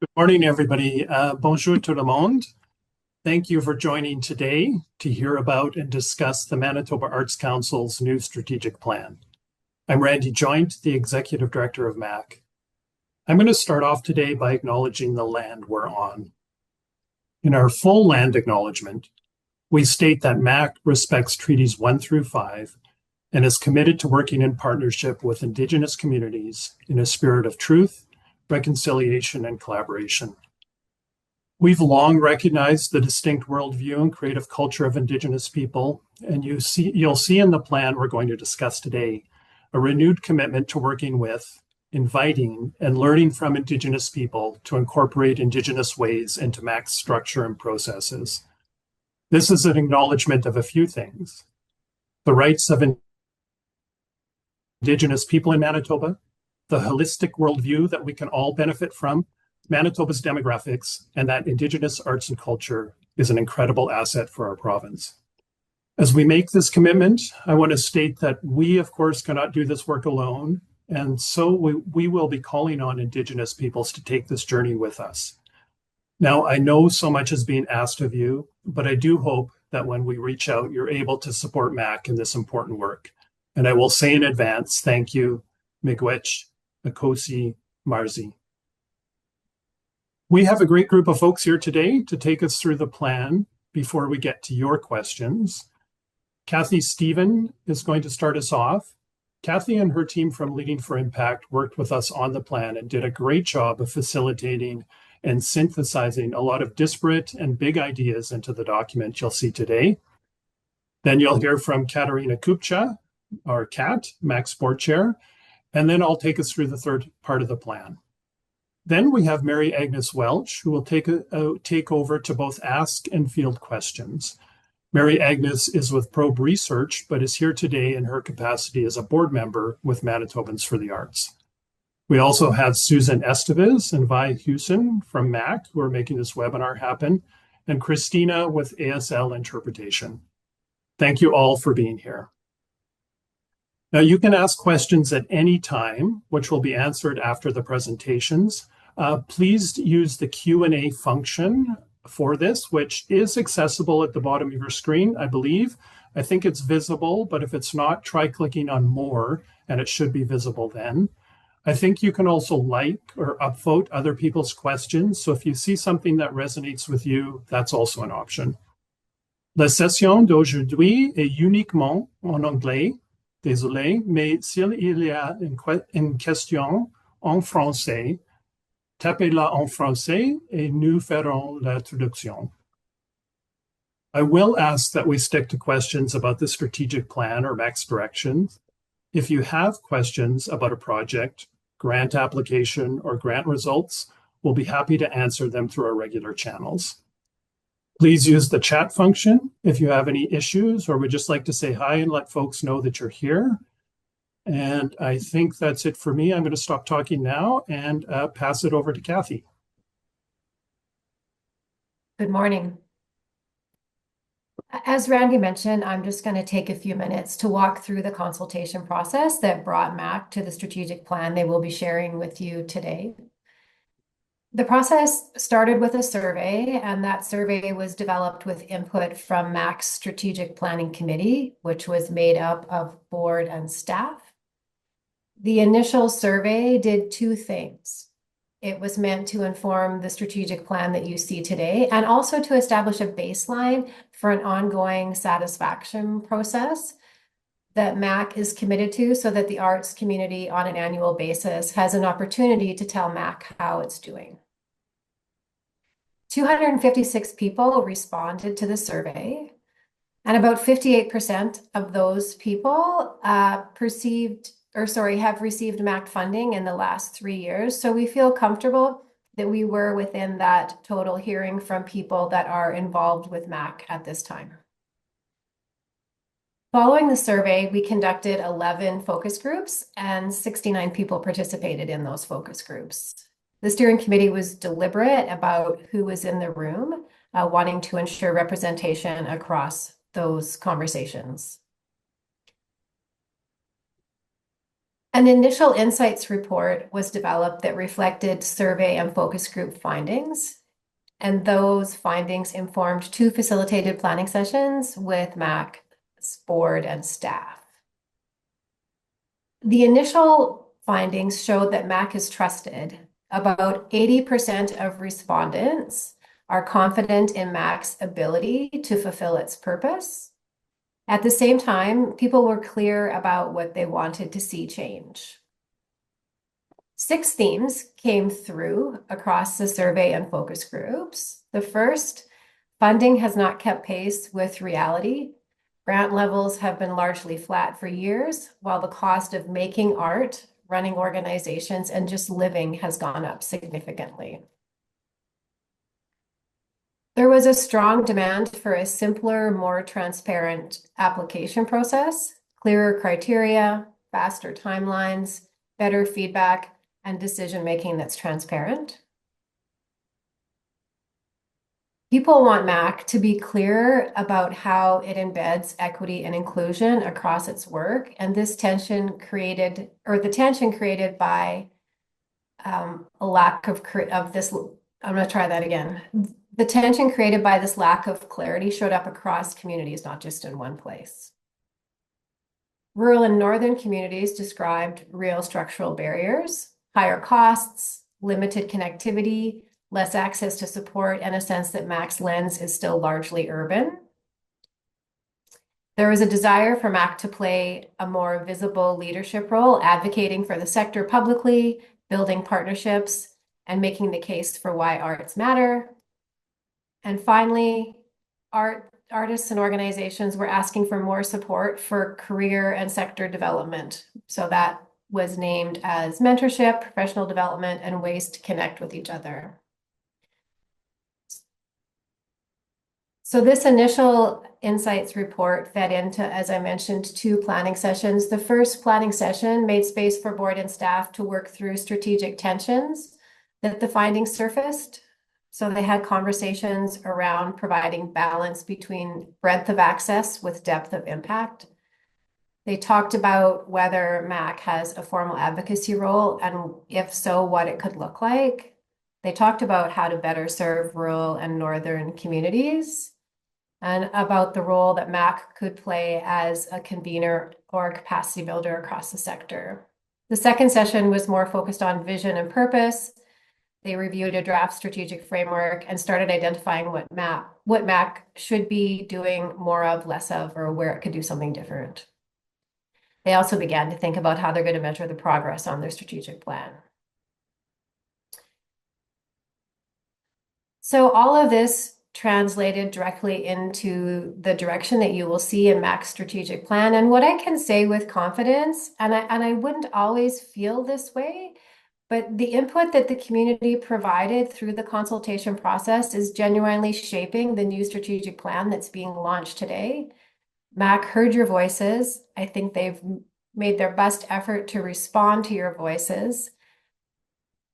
Good morning, everybody. Bonjour tout le monde. Thank you for joining today to hear about and discuss the Manitoba Arts Council's new strategic plan. I'm Randy Joint, the Executive Director of MAC. I'm going to start off today by acknowledging the land we're on. In our full land acknowledgement, we state that MAC respects Treaties 1 through 5 and is committed to working in partnership with Indigenous communities in a spirit of truth, reconciliation, and collaboration. We've long recognized the distinct worldview and creative culture of Indigenous people, and you'll see in the plan we're going to discuss today a renewed commitment to working with, inviting, and learning from Indigenous people to incorporate Indigenous ways into MAC's structure and processes. This is an acknowledgement of a few things: the rights of Indigenous people in Manitoba, the holistic worldview that we can all benefit from, Manitoba's demographics, and that Indigenous arts and culture is an incredible asset for our province. As we make this commitment, I want to state that we, of course, cannot do this work alone, and so we will be calling on Indigenous peoples to take this journey with us. Now, I know so much is being asked of you, but I do hope that when we reach out, you're able to support MAC in this important work. And I will say in advance, thank you, Miigwech, Akosi, Marzi. We have a great group of folks here today to take us through the plan before we get to your questions. Kathy Stephen is going to start us off. Kathy and her team from Leading for Impact worked with us on the plan and did a great job of facilitating and synthesizing a lot of disparate and big ideas into the document you'll see today. Then you'll hear from Katarina Kupcha, our CAT, MAC's board chair, and then I'll take us through the third part of the plan. Then we have Mary Agnes Welch, who will take over to both ask and field questions. Mary Agnes is with Probe Research, but is here today in her capacity as a board member with Manitobans for the Arts. We also have Susan Estevez and Vi Hewson from MAC, who are making this webinar happen, and Christina with ASL Interpretation. Thank you all for being here. Now, you can ask questions at any time, which will be answered after the presentations. Please use the Q&A function for this, which is accessible at the bottom of your screen, I believe. I think it's visible, but if it's not, try clicking on More, and it should be visible then. I think you can also like or upvote other people's questions, so if you see something that resonates with you, that's also an option. La session d'aujourd'hui est uniquement en anglais. Désolé, mais s'il y a une question en français, tapez-la en français et nous ferons la traduction. I will ask that we stick to questions about the strategic plan or MAC's directions. If you have questions about a project, grant application, or grant results, we'll be happy to answer them through our regular channels. Please use the chat function if you have any issues or would just like to say hi and let folks know that you're here. And I think that's it for me. I'm going to stop talking now and pass it over to Kathy. Good morning. As Randy mentioned, I'm just going to take a few minutes to walk through the consultation process that brought MAC to the strategic plan they will be sharing with you today. The process started with a survey, and that survey was developed with input from MAC's Strategic Planning Committee, which was made up of board and staff. The initial survey did two things. It was meant to inform the strategic plan that you see today, and also to establish a baseline for an ongoing satisfaction process that MAC is committed to so that the arts community on an annual basis has an opportunity to tell MAC how it's doing. 256 people responded to the survey, and about 58% of those people have received MAC funding in the last 3 years. So we feel comfortable that we were within that total hearing from people that are involved with MAC at this time. Following the survey, we conducted 11 focus groups, and 69 people participated in those focus groups. The steering committee was deliberate about who was in the room, wanting to ensure representation across those conversations. An initial insights report was developed that reflected survey and focus group findings, and those findings informed 2 facilitated planning sessions with MAC's board and staff. The initial findings showed that MAC is trusted. About 80% of respondents are confident in MAC's ability to fulfill its purpose. At the same time, people were clear about what they wanted to see change. 6 themes came through across the survey and focus groups. The first, funding has not kept pace with reality. Grant levels have been largely flat for years, while the cost of making art, running organizations, and just living has gone up significantly. There was a strong demand for a simpler, more transparent application process, clearer criteria, faster timelines, better feedback, and decision-making that's transparent. People want MAC to be clear about how it embeds equity and inclusion across its work, and the tension created by a lack of this. I'm going to try that again. The tension created by this lack of clarity showed up across communities, not just in one place. Rural and northern communities described real structural barriers, higher costs, limited connectivity, less access to support, and a sense that MAC's lens is still largely urban. There was a desire for MAC to play a more visible leadership role, advocating for the sector publicly, building partnerships, and making the case for why arts matter. And finally, artists and organizations were asking for more support for career and sector development. So that was named as mentorship, professional development, and ways to connect with each other. So this initial insights report fed into, as I mentioned, 2 planning sessions. The first planning session made space for board and staff to work through strategic tensions that the findings surfaced. So they had conversations around providing balance between breadth of access with depth of impact. They talked about whether MAC has a formal advocacy role, and if so, what it could look like. They talked about how to better serve rural and northern communities, and about the role that MAC could play as a convener or capacity builder across the sector. The second session was more focused on vision and purpose. They reviewed a draft strategic framework and started identifying what MAC should be doing more of, less of, or where it could do something different. They also began to think about how they're going to measure the progress on their strategic plan. So all of this translated directly into the direction that you will see in MAC's strategic plan. And what I can say with confidence, and I wouldn't always feel this way, but the input that the community provided through the consultation process is genuinely shaping the new strategic plan that's being launched today. MAC heard your voices. I think they've made their best effort to respond to your voices.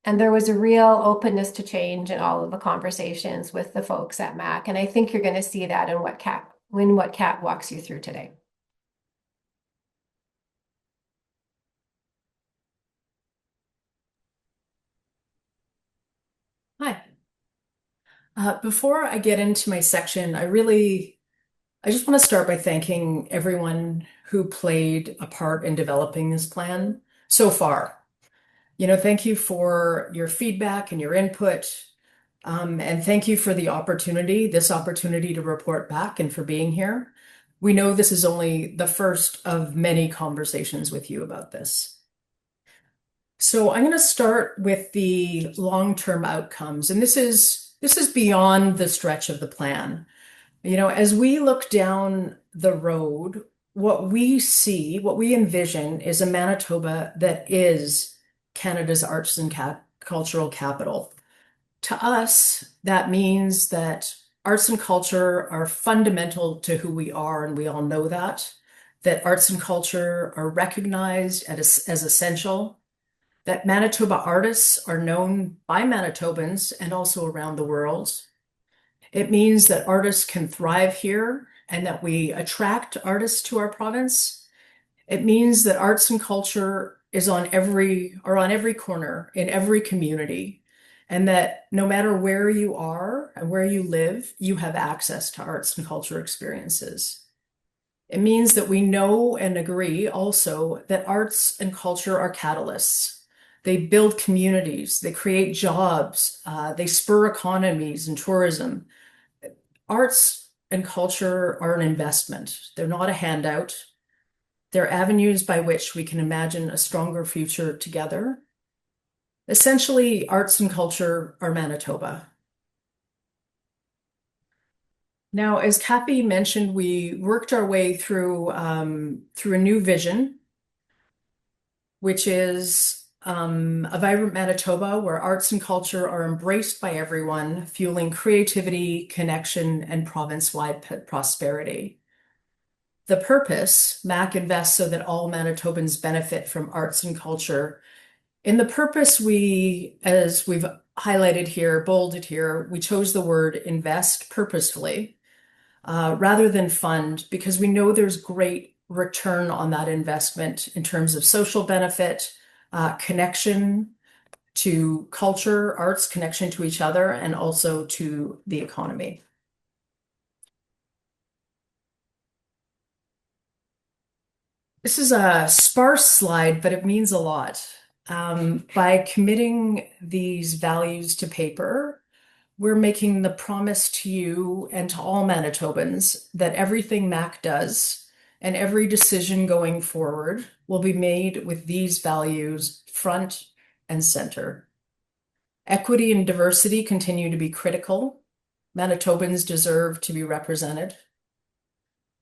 And there was a real openness to change in all of the conversations with the folks at MAC. And I think you're going to see that in what Kat walks you through today. Hi. Before I get into my section, I just want to start by thanking everyone who played a part in developing this plan so far. Thank you for your feedback and your input, and thank you for this opportunity to report back and for being here. We know this is only the first of many conversations with you about this. So I'm going to start with the long-term outcomes, and this is beyond the stretch of the plan. As we look down the road, what we envision is a Manitoba that is Canada's arts and cultural capital. To us, that means that arts and culture are fundamental to who we are, and we all know that arts and culture are recognized as essential, that Manitoba artists are known by Manitobans and also around the world. It means that artists can thrive here and that we attract artists to our province. It means that arts and culture is on every corner in every community, and that no matter where you are and where you live, you have access to arts and culture experiences. It means that we know and agree also that arts and culture are catalysts. They build communities, they create jobs, they spur economies and tourism. Arts and culture are an investment. They're not a handout. They're avenues by which we can imagine a stronger future together. Essentially, arts and culture are Manitoba. Now, as Kathy mentioned, we worked our way through a new vision, which is a vibrant Manitoba where arts and culture are embraced by everyone, fueling creativity, connection, and province-wide prosperity. The purpose, MAC invests so that all Manitobans benefit from arts and culture. In the purpose, as we've highlighted here, bolded here, we chose the word invest purposefully rather than fund, because we know there's great return on that investment in terms of social benefit, connection to culture, arts, connection to each other, and also to the economy. This is a sparse slide, but it means a lot. By committing these values to paper, we're making the promise to you and to all Manitobans that everything MAC does and every decision going forward will be made with these values front and center. Equity and diversity continue to be critical. Manitobans deserve to be represented.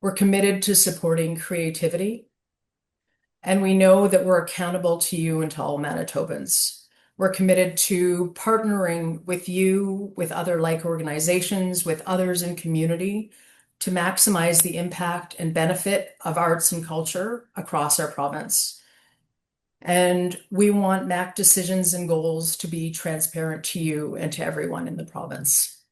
We're committed to supporting creativity. And we know that we're accountable to you and to all Manitobans. We're committed to partnering with you, with other like organizations, with others in community to maximize the impact and benefit of arts and culture across our province. And we want MAC decisions and goals to be transparent to you and to everyone in the province.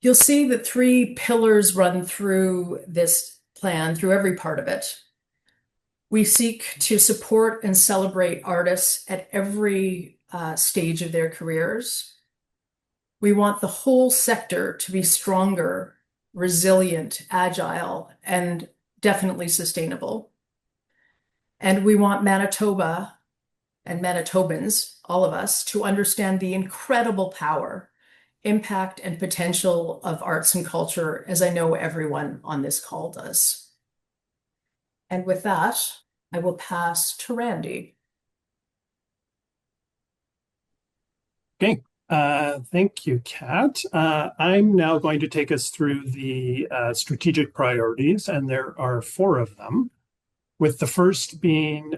You'll see that 3 pillars run through this plan, through every part of it. We seek to support and celebrate artists at every stage of their careers. We want the whole sector to be stronger, resilient, agile, and definitely sustainable. And we want Manitoba and Manitobans, all of us, to understand the incredible power, impact, and potential of arts and culture, as I know everyone on this call does. And with that, I will pass to Randy. Okay, thank you, Kat. I'm now going to take us through the strategic priorities, and there are 4 of them, with the first being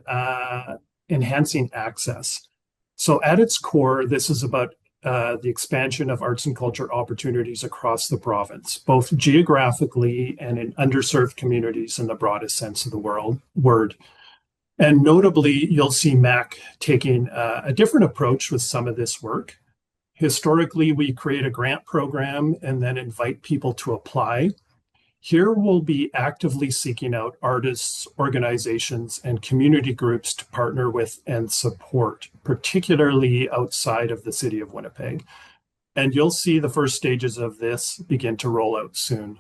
enhancing access. So at its core, this is about the expansion of arts and culture opportunities across the province, both geographically and in underserved communities in the broadest sense of the word. And notably, you'll see MAC taking a different approach with some of this work. Historically, we create a grant program and then invite people to apply. Here we'll be actively seeking out artists, organizations, and community groups to partner with and support, particularly outside of the city of Winnipeg. And you'll see the first stages of this begin to roll out soon.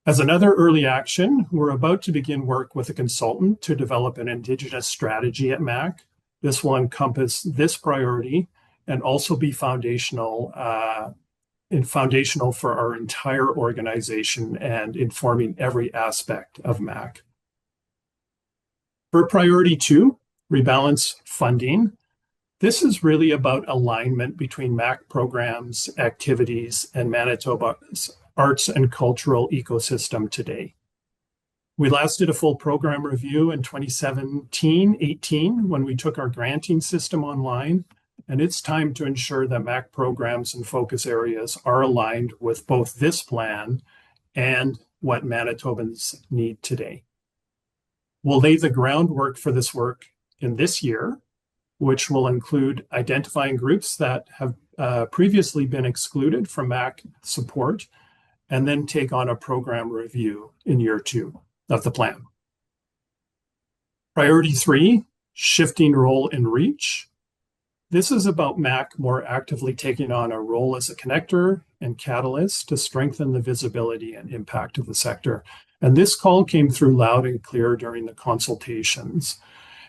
As another early action, we're about to begin work with a consultant to develop an Indigenous strategy at MAC. This will encompass this priority and also be foundational for our entire organization and informing every aspect of MAC. For priority 2, rebalance funding, this is really about alignment between MAC programs, activities, and Manitoba's arts and cultural ecosystem today. We last did a full program review in 2017-18 when we took our granting system online, and it's time to ensure that MAC programs and focus areas are aligned with both this plan and what Manitobans need today. We'll lay the groundwork for this work in this year, which will include identifying groups that have previously been excluded from MAC support and then take on a program review in year 2 of the plan. Priority 3, shifting role and reach. This is about MAC more actively taking on a role as a connector and catalyst to strengthen the visibility and impact of the sector. And this call came through loud and clear during the consultations.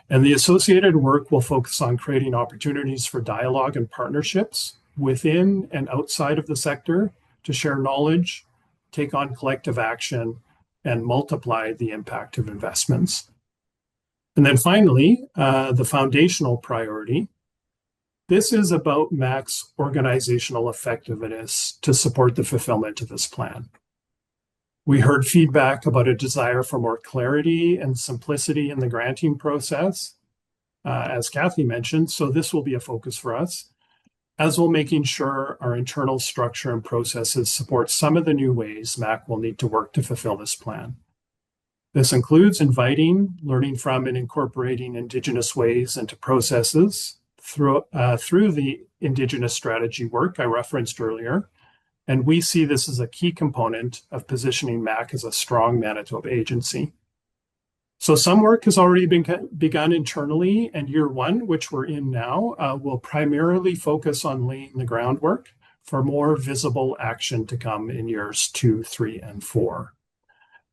And the associated work will focus on creating opportunities for dialogue and partnerships within and outside of the sector to share knowledge, take on collective action, and multiply the impact of investments. And then finally, the foundational priority. This is about MAC's organizational effectiveness to support the fulfillment of this plan. We heard feedback about a desire for more clarity and simplicity in the granting process, as Kathy mentioned, so this will be a focus for us, as well making sure our internal structure and processes support some of the new ways MAC will need to work to fulfill this plan. This includes inviting, learning from, and incorporating Indigenous ways into processes through the Indigenous strategy work I referenced earlier. And we see this as a key component of positioning MAC as a strong Manitoba agency. So some work has already been begun internally, and year 1, which we're in now, will primarily focus on laying the groundwork for more visible action to come in years 2, 3, and 4.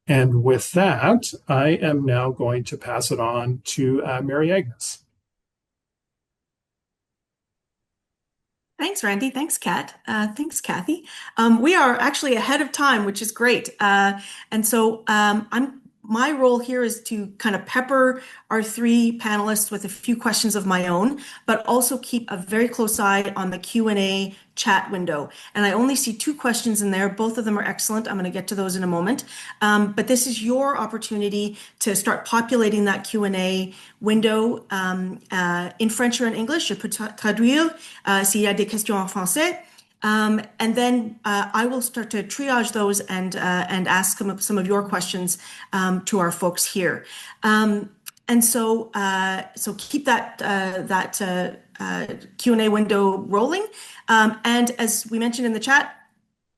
And with that, I am now going to pass it on to Mary Agnes. Thanks, Randy. Thanks, Kat. Thanks, Kathy. We are actually ahead of time, which is great. And so my role here is to kind of pepper our 3 panelists with a few questions of my own, but also keep a very close eye on the Q&A chat window. And I only see 2 questions in there. Both of them are excellent. I'm going to get to those in a moment. But this is your opportunity to start populating that Q&A window in French or in English. Je peux traduire s'il y a des questions en français. And then I will start to triage those and ask some of your questions to our folks here. And so keep that Q&A window rolling. And as we mentioned in the chat,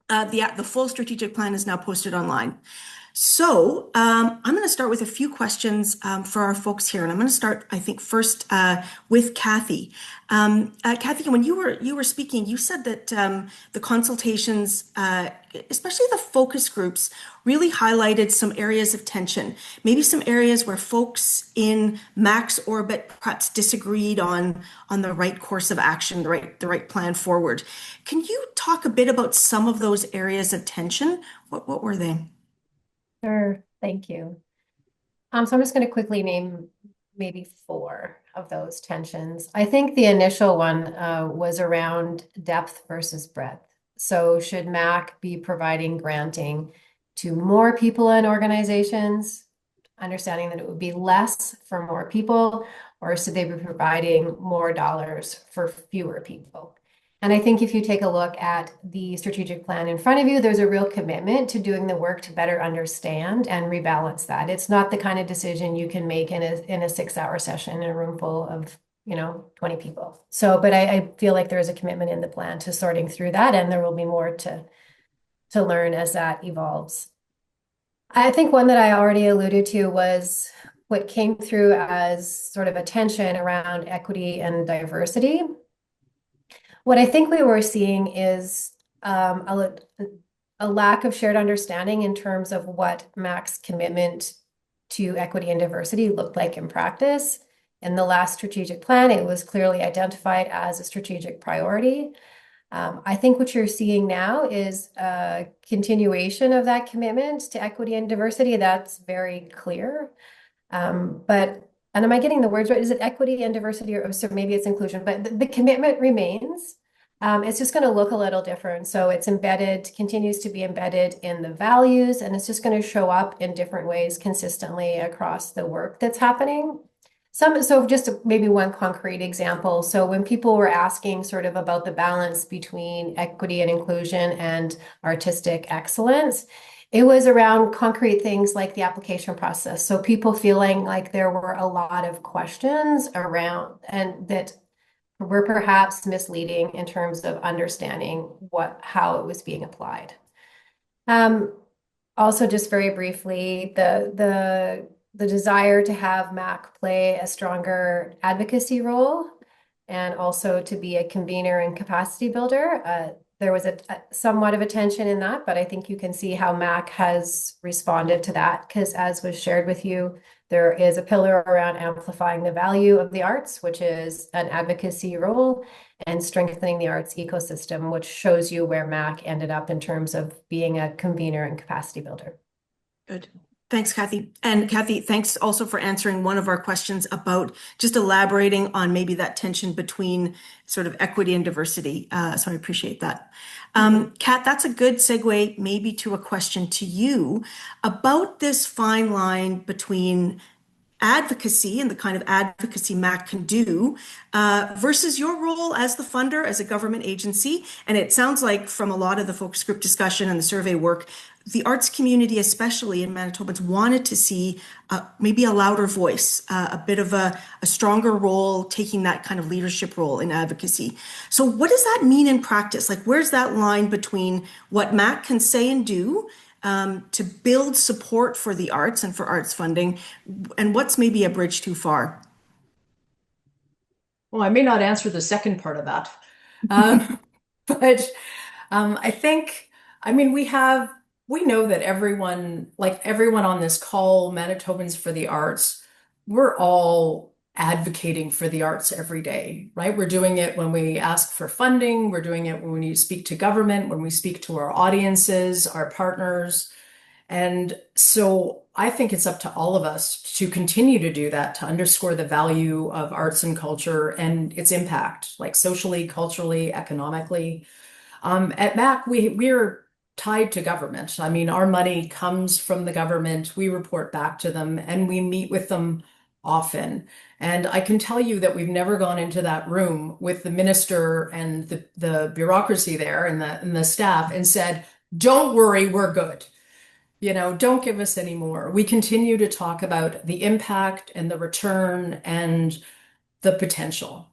the full strategic plan is now posted online. So I'm going to start with a few questions for our folks here, and I'm going to start, I think, first with Kathy. Kathy, when you were speaking, you said that the consultations, especially the focus groups, really highlighted some areas of tension, maybe some areas where folks in MAC's orbit perhaps disagreed on the right course of action, the right plan forward. Can you talk a bit about some of those areas of tension? What were they? Sure, thank you. So I'm just going to quickly name maybe 4 of those tensions. I think the initial one was around depth versus breadth. So should MAC be providing granting to more people and organizations, understanding that it would be less for more people, or should they be providing more dollars for fewer people? And I think if you take a look at the strategic plan in front of you, there's a real commitment to doing the work to better understand and rebalance that. It's not the kind of decision you can make in a 6-hour session in a room full of 20 people. So, but I feel like there is a commitment in the plan to sorting through that, and there will be more to learn as that evolves. I think one that I already alluded to was what came through as sort of a tension around equity and diversity. What I think we were seeing is a lack of shared understanding in terms of what MAC's commitment to equity and diversity looked like in practice. In the last strategic plan, it was clearly identified as a strategic priority. I think what you're seeing now is a continuation of that commitment to equity and diversity. That's very clear. And am I getting the words right? Is it equity and diversity, or so maybe it's inclusion, but the commitment remains. It's just going to look a little different. So it's embedded, continues to be embedded in the values, and it's just going to show up in different ways consistently across the work that's happening. So just maybe one concrete example. So when people were asking sort of about the balance between equity and inclusion and artistic excellence, it was around concrete things like the application process. So people feeling like there were a lot of questions around and that were perhaps misleading in terms of understanding how it was being applied. Um, Also, just very briefly, the desire to have MAC play a stronger advocacy role and also to be a convener and capacity builder. There was a somewhat of a tension in that, but I think you can see how MAC has responded to that because, as was shared with you, there is a pillar around amplifying the value of the arts, which is an advocacy role, and strengthening the arts ecosystem, which shows you where MAC ended up in terms of being a convener and capacity builder. Good. Thanks, Kathy. And Kathy, thanks also for answering one of our questions about just elaborating on maybe that tension between sort of equity and diversity. So I appreciate that. Kat, that's a good segue maybe to a question to you about this fine line between advocacy and the kind of advocacy MAC can do versus your role as the funder, as a government agency. And it sounds like from a lot of the focus group discussion and the survey work, the arts community, especially in Manitobans, wanted to see maybe a louder voice, a bit of a stronger role, taking that kind of leadership role in advocacy. So what does that mean in practice? Like, where's that line between what MAC can say and do to build support for the arts and for arts funding, and what's maybe a bridge too far? Well, I may not answer the second part of that. But I think, I mean, we know that everyone, like everyone on this call, Manitobans for the Arts, we're all advocating for the arts every day, right? We're doing it when we ask for funding. We're doing it when we speak to government, when we speak to our audiences, our partners. And so I think it's up to all of us to continue to do that, to underscore the value of arts and culture and its impact, like socially, culturally, economically. At MAC, we're tied to government. I mean, our money comes from the government. We report back to them and we meet with them often. And I can tell you that we've never gone into that room with the minister and the bureaucracy there and the staff and said, don't worry, we're good. Don't give us any more. We continue to talk about the impact and the return and the potential.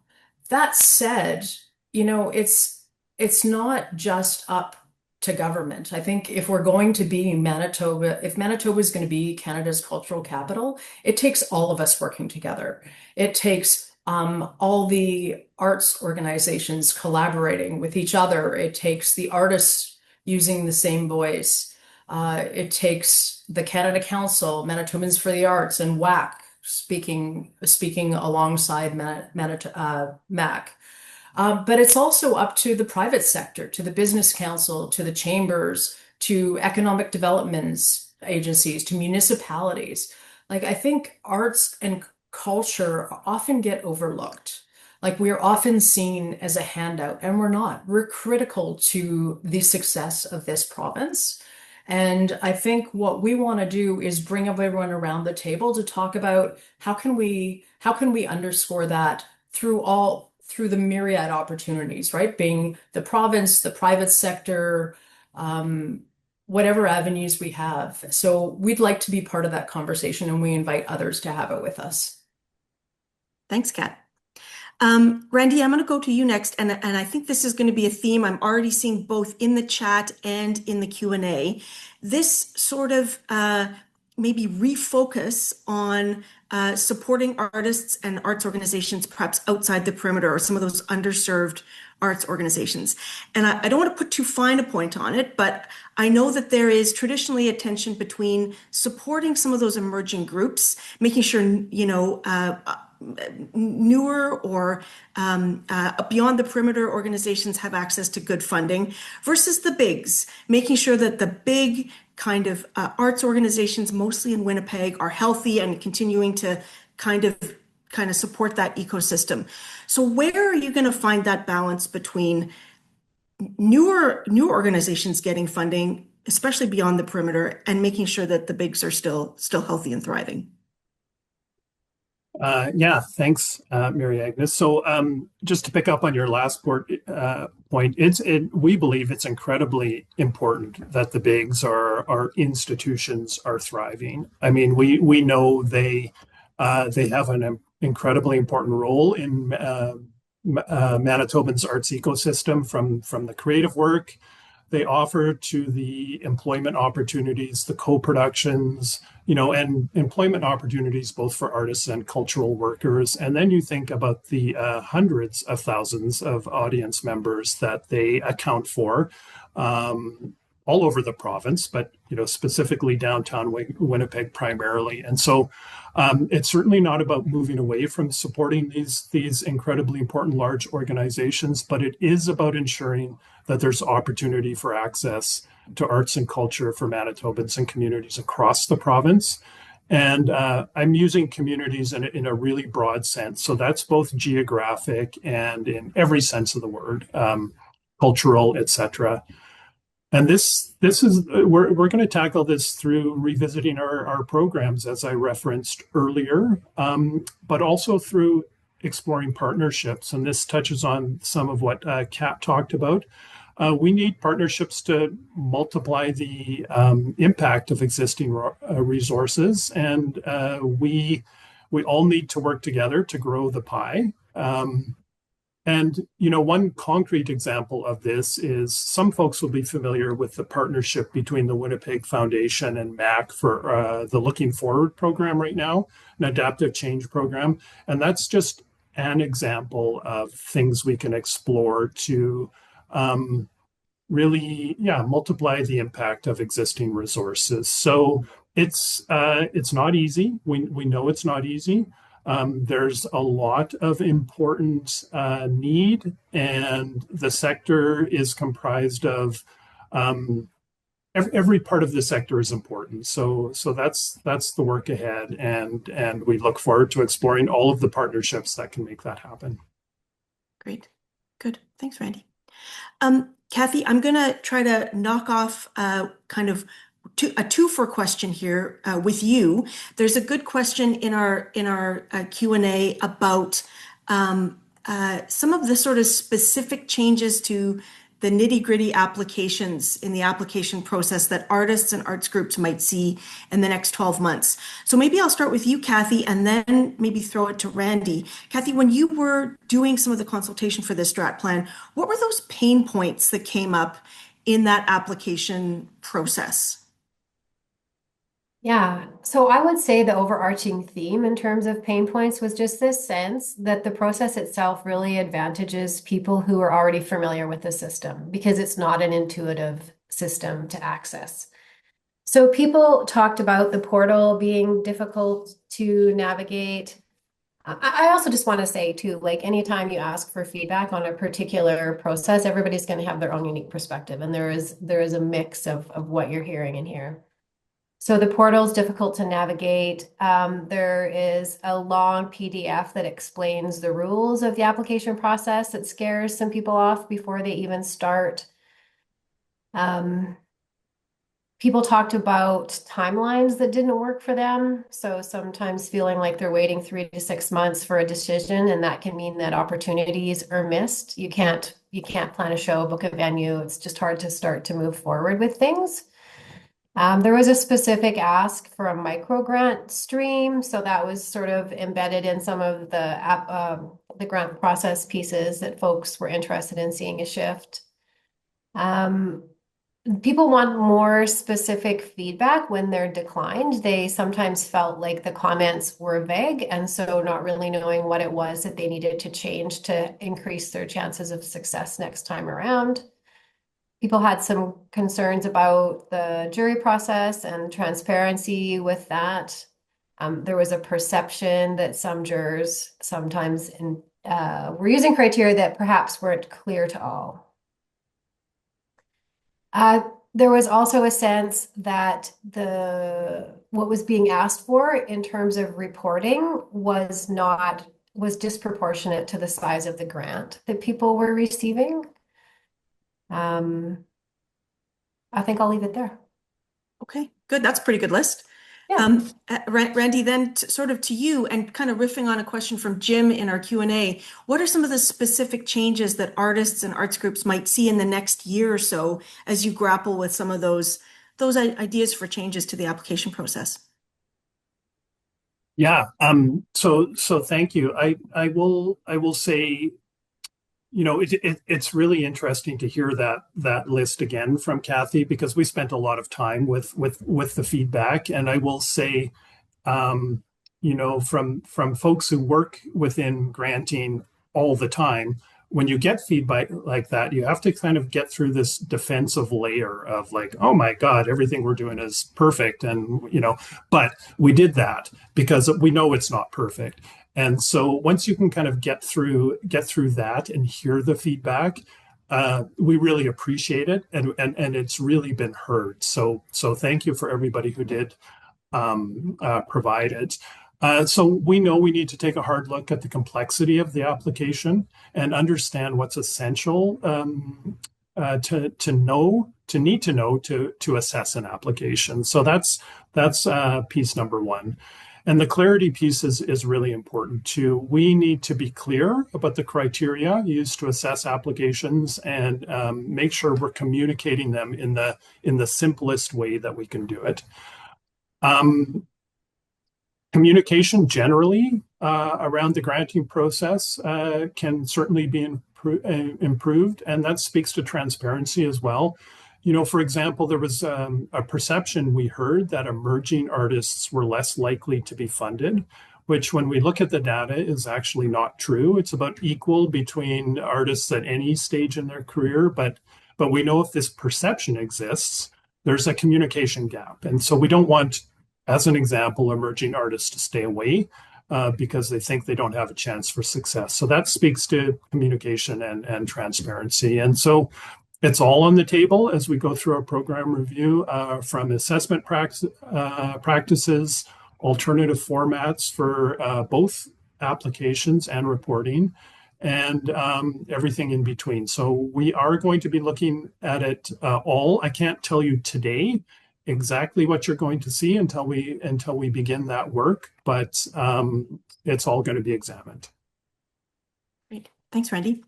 That said, it's not just up to government. I think if we're going to be Manitoba, if Manitoba is going to be Canada's cultural capital, it takes all of us working together. It takes all the arts organizations collaborating with each other. It takes the artists using the same voice. It takes the Canada Council, Manitobans for the Arts, and WAC speaking alongside MAC. But it's also up to the private sector, to the Business Council, to the chambers, to economic development agencies, to municipalities. Like, I think arts and culture often get overlooked. Like, we are often seen as a handout, and we're not. We're critical to the success of this province. And I think what we want to do is bring everyone around the table to talk about how can we underscore that through the myriad opportunities, right? Being the province, the private sector, whatever avenues we have. So we'd like to be part of that conversation, and we invite others to have it with us. Thanks, Kat. Randy, I'm going to go to you next, and I think this is going to be a theme I'm already seeing both in the chat and in the Q&A. This sort of maybe refocus on supporting artists and arts organizations perhaps outside the perimeter or some of those underserved arts organizations. And I don't want to put too fine a point on it, but I know that there is traditionally a tension between supporting some of those emerging groups, making sure, newer or beyond the perimeter organizations have access to good funding versus the bigs, making sure that the big kind of arts organizations, mostly in Winnipeg, are healthy and continuing to kind of support that ecosystem. So where are you going to find that balance between new organizations getting funding, especially beyond the perimeter, and making sure that the bigs are still healthy and thriving? Yeah, thanks, Mary Agnes. So just to pick up on your last point, we believe it's incredibly important that the bigs, our institutions, are thriving. I mean, we know they have an incredibly important role in Manitoban's arts ecosystem, from the creative work they offer to the employment opportunities, the co-productions, and employment opportunities both for artists and cultural workers. And then you think about the hundreds of thousands of audience members that they account for all over the province, but specifically downtown Winnipeg primarily. And so it's certainly not about moving away from supporting these incredibly important large organizations, but it is about ensuring that there's opportunity for access to arts and culture for Manitobans and communities across the province. And I'm using communities in a really broad sense. So that's both geographic and in every sense of the word, cultural, etc. And this is we're going to tackle this through revisiting our programs, as I referenced earlier, but also through exploring partnerships. And this touches on some of what Kat talked about. We need partnerships to multiply the impact of existing resources, and we all need to work together to grow the pie. And one concrete example of this is some folks will be familiar with the partnership between the Winnipeg Foundation and MAC for the Looking Forward program right now, an adaptive change program. And that's just an example of things we can explore to really, multiply the impact of existing resources. So it's not easy. We know it's not easy. There's a lot of important need, and the sector is comprised of every part of the sector is important. So that's the work ahead, and we look forward to exploring all of the partnerships that can make that happen. Great. Good. Thanks, Randy. Kathy, I'm going to try to knock off kind of a two-for question here with you. There's a good question in our Q&A about some of the sort of specific changes to the nitty-gritty applications in the application process that artists and arts groups might see in the next 12 months. So maybe I'll start with you, Kathy, and then maybe throw it to Randy. Kathy, when you were doing some of the consultation for this strat plan, what were those pain points that came up in that application process? Yeah, so I would say the overarching theme in terms of pain points was just this sense that the process itself really advantages people who are already familiar with the system because it's not an intuitive system to access. So people talked about the portal being difficult to navigate. I also just want to say too, like anytime you ask for feedback on a particular process, everybody's going to have their own unique perspective, and there is a mix of what you're hearing in here. So the portal is difficult to navigate. There is a long PDF that explains the rules of the application process that scares some people off before they even start. People talked about timelines that didn't work for them. So sometimes feeling like they're waiting 3 to 6 months for a decision, and that can mean that opportunities are missed. You can't plan a show, book a venue. It's just hard to start to move forward with things. There was a specific ask for a micro grant stream, so that was sort of embedded in some of the grant process pieces that folks were interested in seeing a shift. People want more specific feedback when they're declined. They sometimes felt like the comments were vague, and so not really knowing what it was that they needed to change to increase their chances of success next time around. People had some concerns about the jury process and transparency with that. There was a perception that some jurors sometimes were using criteria that perhaps weren't clear to all. There was also a sense that what was being asked for in terms of reporting was disproportionate to the size of the grant that people were receiving. I think I'll leave it there. Okay, good. That's a pretty good list. Yeah. Randy, then sort of to you and kind of riffing on a question from Jim in our Q&A, what are some of the specific changes that artists and arts groups might see in the next year or so as you grapple with some of those ideas for changes to the application process? Yeah. So thank you. I will say It's really interesting to hear that list again from Kathy, because we spent a lot of time with the feedback. And I will say, from folks who work within granting all the time, when you get feedback like that, you have to kind of get through this defensive layer of like, oh my God, everything we're doing is perfect. And, but we did that because we know it's not perfect. And so once you can kind of get through that and hear the feedback, we really appreciate it, and it's really been heard. So thank you for everybody who did provide it. So we know we need to take a hard look at the complexity of the application and understand what's essential to need to know to assess an application. So that's piece number one. And the clarity piece is really important too. We need to be clear about the criteria used to assess applications and make sure we're communicating them in the simplest way that we can do it. Communication generally around the granting process can certainly be improved, and that speaks to transparency as well. For example, there was a perception we heard that emerging artists were less likely to be funded, which when we look at the data is actually not true. It's about equal between artists at any stage in their career, but we know if this perception exists, there's a communication gap. And so we don't want, as an example, emerging artists to stay away because they think they don't have a chance for success. So that speaks to communication and transparency. And so it's all on the table as we go through our program review, from assessment practices, alternative formats for both applications and reporting, and everything in between. So we are going to be looking at it all. I can't tell you today exactly what you're going to see until we begin that work, but it's all going to be examined. Great. Thanks, Randy.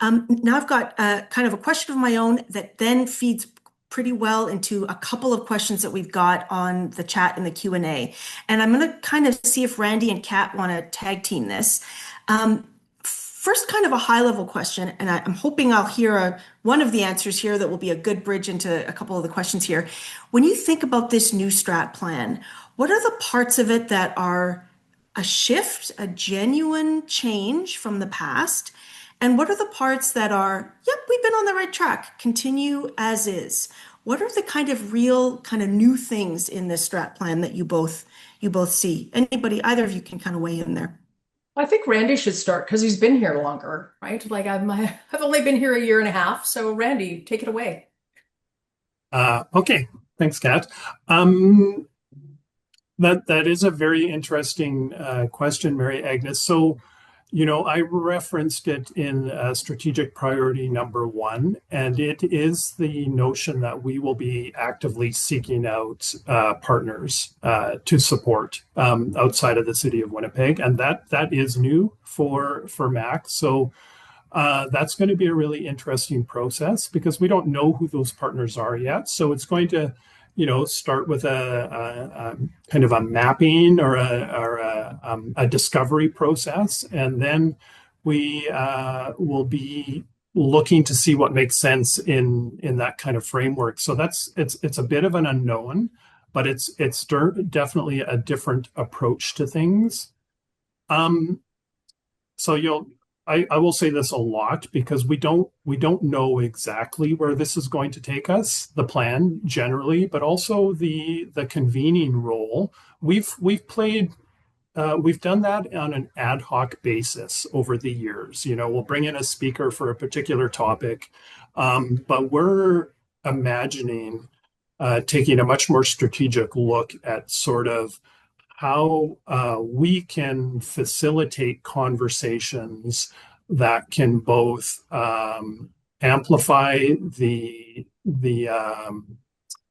Now I've got kind of a question of my own that then feeds pretty well into a couple of questions that we've got on the chat and the Q&A. And I'm going to kind of see if Randy and Kat want to tag team this. First, kind of a high-level question, and I'm hoping I'll hear one of the answers here that will be a good bridge into a couple of the questions here. When you think about this new strat plan, what are the parts of it that are a shift, a genuine change from the past? And what are the parts that are, yep, we've been on the right track, continue as is? What are the kind of real, kind of new things in this strat plan that you both see? Anybody, either of you can kind of weigh in there. I think Randy should start because he's been here longer, right? Like I've only been here a year and a half. So Randy, take it away. Okay, thanks, Kat. That is a very interesting question, Mary Agnes. So, I referenced it in strategic priority number 1, and it is the notion that we will be actively seeking out partners to support outside of the city of Winnipeg, and that is new for MAC. So that's going to be a really interesting process because we don't know who those partners are yet. So it's going to start with a kind of a mapping or a discovery process, and then we will be looking to see what makes sense in that kind of framework. So it's a bit of an unknown, but it's definitely a different approach to things. So I will say this a lot because we don't know exactly where this is going to take us, the plan generally, but also the convening role. We've done that on an ad hoc basis over the years. We'll bring in a speaker for a particular topic, but we're imagining taking a much more strategic look at sort of how we can facilitate conversations that can both amplify the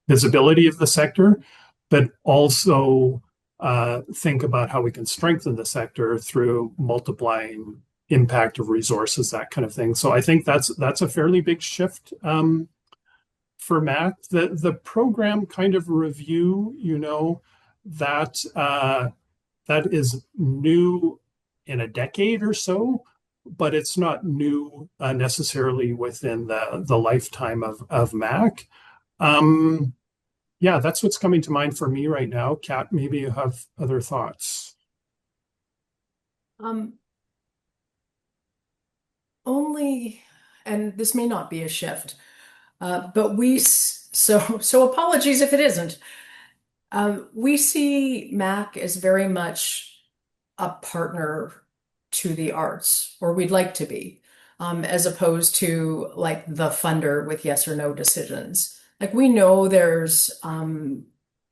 visibility of the sector, but also think about how we can strengthen the sector through multiplying impact of resources, that kind of thing. So I think that's a fairly big shift for MAC. The program kind of review, that is new in a decade or so. but it's not new necessarily within the lifetime of Mac. Yeah, that's what's coming to mind for me right now. Kat, maybe you have other thoughts. Only, and this may not be a shift, but so apologies if it isn't. We see Mac as very much a partner to the arts, or we'd like to be, as opposed to like the funder with yes or no decisions. Like we know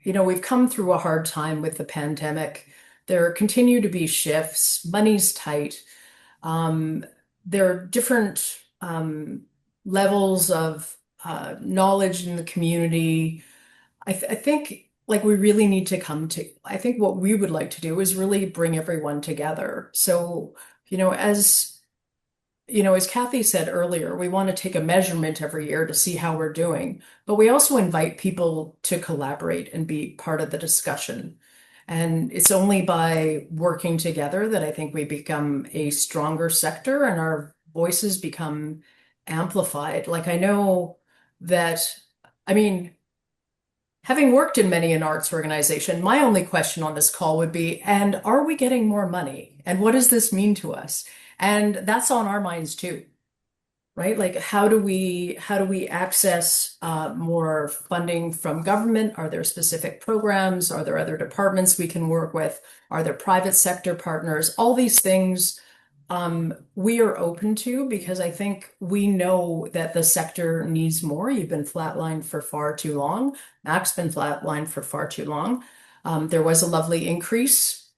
we've come through a hard time with the pandemic. There continue to be shifts, money's tight. Um, there are different levels of knowledge in the community. I think like we really need to I think what we would like to do is really bring everyone together. So, as Kathy said earlier, we want to take a measurement every year to see how we're doing, but we also invite people to collaborate and be part of the discussion. And it's only by working together that I think we become a stronger sector and our voices become amplified. Like I know that, I mean, having worked in many an arts organization, my only question on this call would be, and are we getting more money? And what does this mean to us? And that's on our minds too, right? Like how do we access more funding from government? Are there specific programs? Are there other departments we can work with? Are there private sector partners? All these things we are open to because I think we know that the sector needs more. You've been flatlined for far too long. Mac's been flatlined for far too long. There was a lovely increase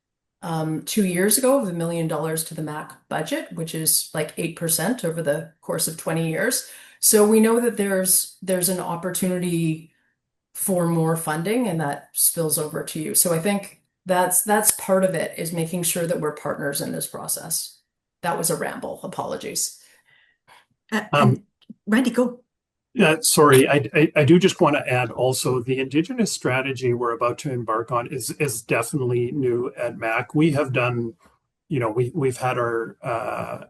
2 years ago of $1 million to the Mac budget, which is like 8% over the course of 20 years. So we know that there's an opportunity for more funding and that spills over to you. So I think that's part of it is making sure that we're partners in this process. That was a ramble. Apologies. Randy, go. Yeah, sorry. I do just want to add also the Indigenous strategy we're about to embark on is definitely new at Mac. We have done, we've had our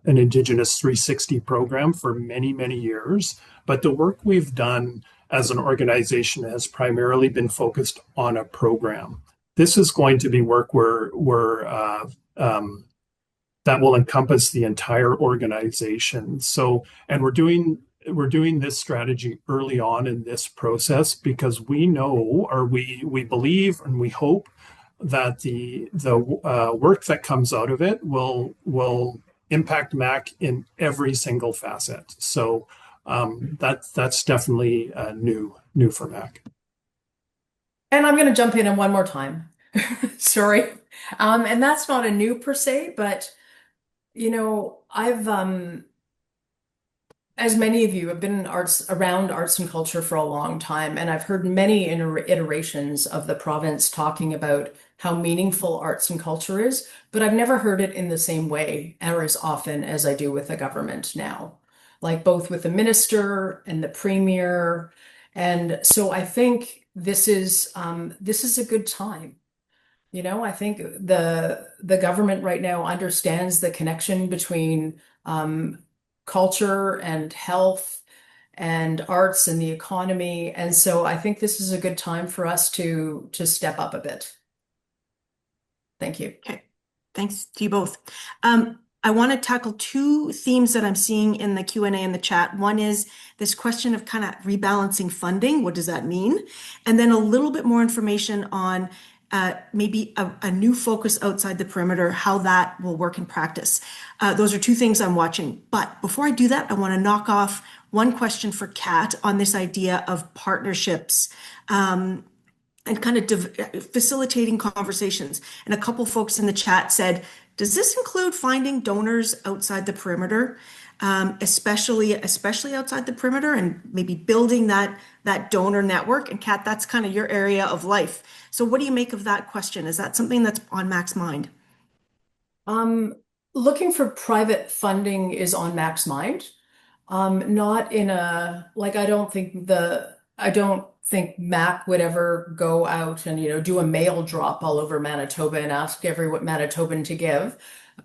an Indigenous 360 program for many, many years, but the work we've done as an organization has primarily been focused on a program. This is going to be work where that will encompass the entire organization. So, and we're doing this strategy early on in this process because we know, or we believe, and we hope that the work that comes out of it will impact Mac in every single facet. So that's definitely new for Mac. And I'm going to jump in one more time. Sorry. And that's not a new per se, but I've as many of you have been around arts and culture for a long time, and I've heard many iterations of the province talking about how meaningful arts and culture is, but I've never heard it in the same way or as often as I do with the government now, like both with the minister and the premier. And so I think this is a good time. I think the government right now understands the connection between culture and health and arts and the economy. And so I think this is a good time for us to step up a bit. Thank you. Okay. Thanks to you both. I want to tackle two themes that I'm seeing in the Q&A in the chat. One is this question of kind of rebalancing funding. What does that mean? And then a little bit more information on maybe a new focus outside the perimeter, how that will work in practice. Those are two things I'm watching. But before I do that, I want to knock off one question for Kat on this idea of partnerships and kind of facilitating conversations. And a couple folks in the chat said, does this include finding donors outside the perimeter, especially outside the perimeter, and maybe building that donor network? And Kat, that's kind of your area of life. So what do you make of that question? Is that something that's on Mac's mind? Looking for private funding is on Mac's mind. Not in a, like, I don't think Mac would ever go out and, do a mail drop all over Manitoba and ask every Manitoban to give.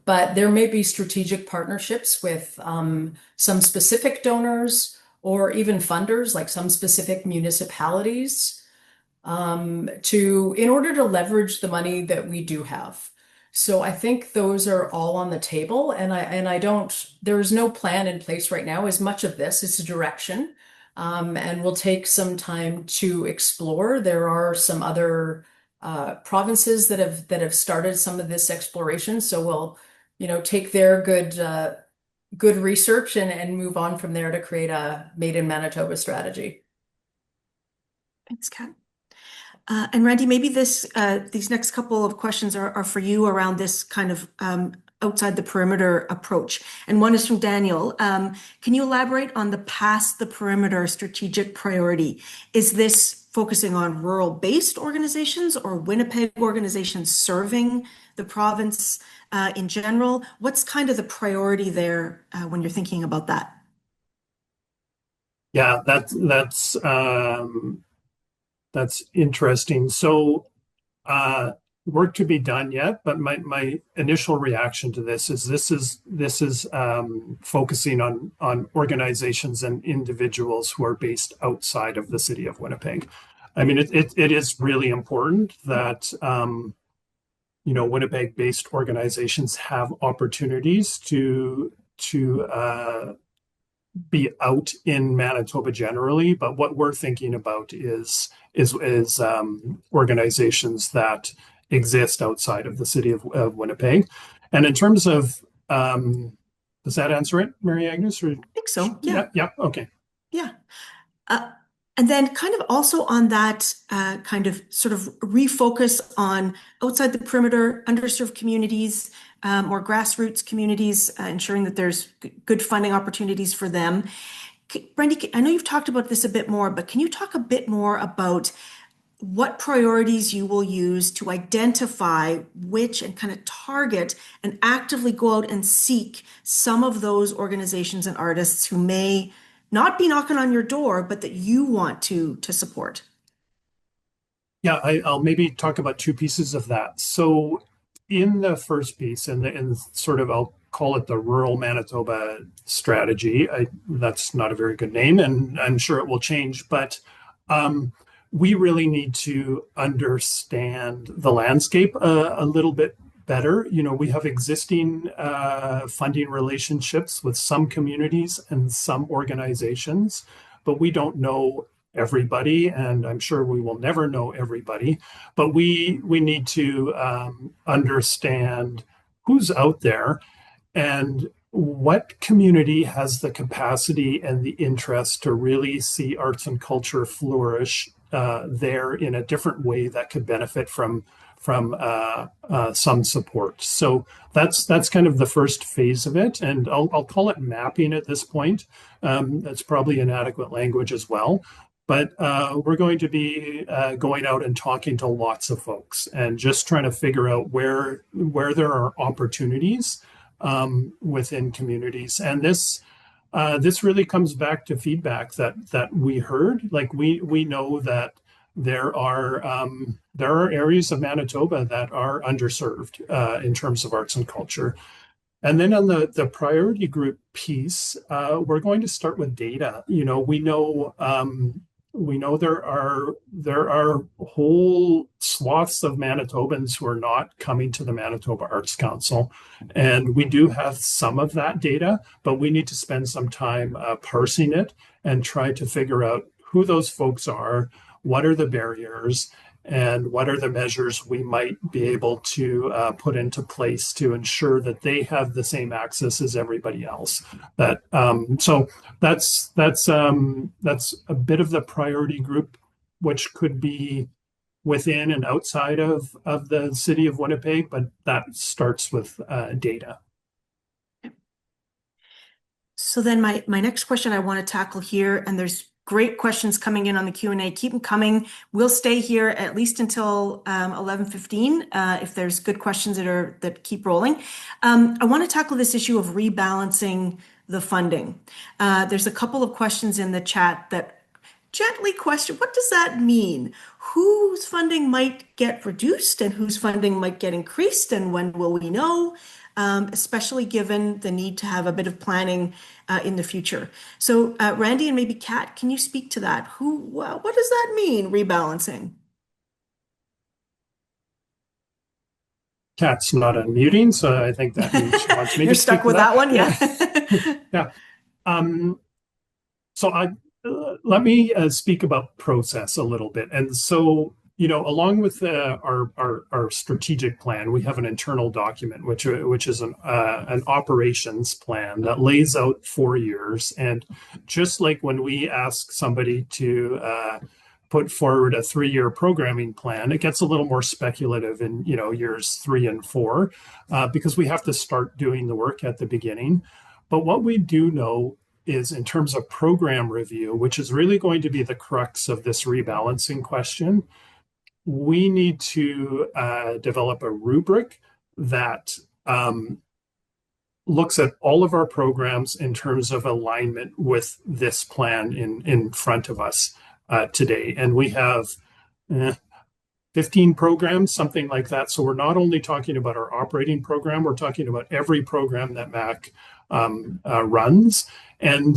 but there may be strategic partnerships with some specific donors or even funders, like some specific municipalities, in order to leverage the money that we do have. So I think those are all on the table, and I don't, there's no plan in place right now. As much of this is a direction, and we'll take some time to explore. There are some other provinces that have started some of this exploration, so we'll, take their good research and move on from there to create a Made in Manitoba strategy. Thanks, Kat. And Randy, maybe these next couple of questions are for you around this kind of outside the perimeter approach. And one is from Daniel. Can you elaborate on the past the perimeter strategic priority? Is this focusing on rural-based organizations or Winnipeg organizations serving the province in general? What's kind of the priority there when you're thinking about that? Yeah, that's interesting. So work to be done yet, but my initial reaction to this is focusing on organizations and individuals who are based outside of the city of Winnipeg. I mean, it is really important that Winnipeg-based organizations have opportunities to be out in Manitoba generally, but what we're thinking about is organizations that exist outside of the city of Winnipeg. And in terms of, does that answer it, Mary Agnes? Or? I think so. Yeah. Yeah. Okay. Yeah. And then kind of also on that kind of sort of refocus on outside the perimeter, underserved communities, or grassroots communities, ensuring that there's good funding opportunities for them. Brandy, I know you've talked about this a bit more, but can you talk a bit more about what priorities you will use to identify which and kind of target and actively go out and seek some of those organizations and artists who may not be knocking on your door, but that you want to support? Yeah, I'll maybe talk about two pieces of that. So in the first piece, and sort of, I'll call it the rural Manitoba strategy. That's not a very good name, and I'm sure it will change, but we really need to understand the landscape a little bit better. We have existing funding relationships with some communities and some organizations, but we don't know everybody, and I'm sure we will never know everybody, but we need to understand who's out there and what community has the capacity and the interest to really see arts and culture flourish there in a different way that could benefit from some support. So that's kind of the first phase of it, and I'll call it mapping at this point. That's probably inadequate language as well, but we're going to be going out and talking to lots of folks and just trying to figure out where there are opportunities within communities. And this really comes back to feedback that we heard. Like we know that there are areas of Manitoba that are underserved in terms of arts and culture. And then on the priority group piece, we're going to start with data. We know there are whole swaths of Manitobans who are not coming to the Manitoba Arts Council, and we do have some of that data, but we need to spend some time parsing it and try to figure out who those folks are, what are the barriers, and what are the measures we might be able to put into place to ensure that they have the same access as everybody else. So that's a bit of the priority group, which could be within and outside of the city of Winnipeg, but that starts with data. So then my next question I want to tackle here, and there's great questions coming in on the Q&A. Keep them coming. We'll stay here at least until 11:15 if there's good questions that keep rolling. I want to tackle this issue of rebalancing the funding. There's a couple of questions in the chat that gently question, what does that mean? Whose funding might get reduced and whose funding might get increased, and when will we know? especially given the need to have a bit of planning in the future. So Randy and maybe Kat, can you speak to that? What does that mean, rebalancing? Kat's not unmuting, so I think that means she wants me You're to speak stuck to with that one, yeah. yeah. Yeah. So let me speak about process a little bit. And so, along with our strategic plan, we have an internal document, which is an operations plan that lays out 4 years. And just like when we ask somebody to put forward a 3-year programming plan, it gets a little more speculative in years 3 and 4 because we have to start doing the work at the beginning. But what we do know is in terms of program review, which is really going to be the crux of this rebalancing question, we need to develop a rubric that looks at all of our programs in terms of alignment with this plan in front of us today. And we have 15 programs, something like that. So we're not only talking about our operating program, we're talking about every program that MAC runs. And,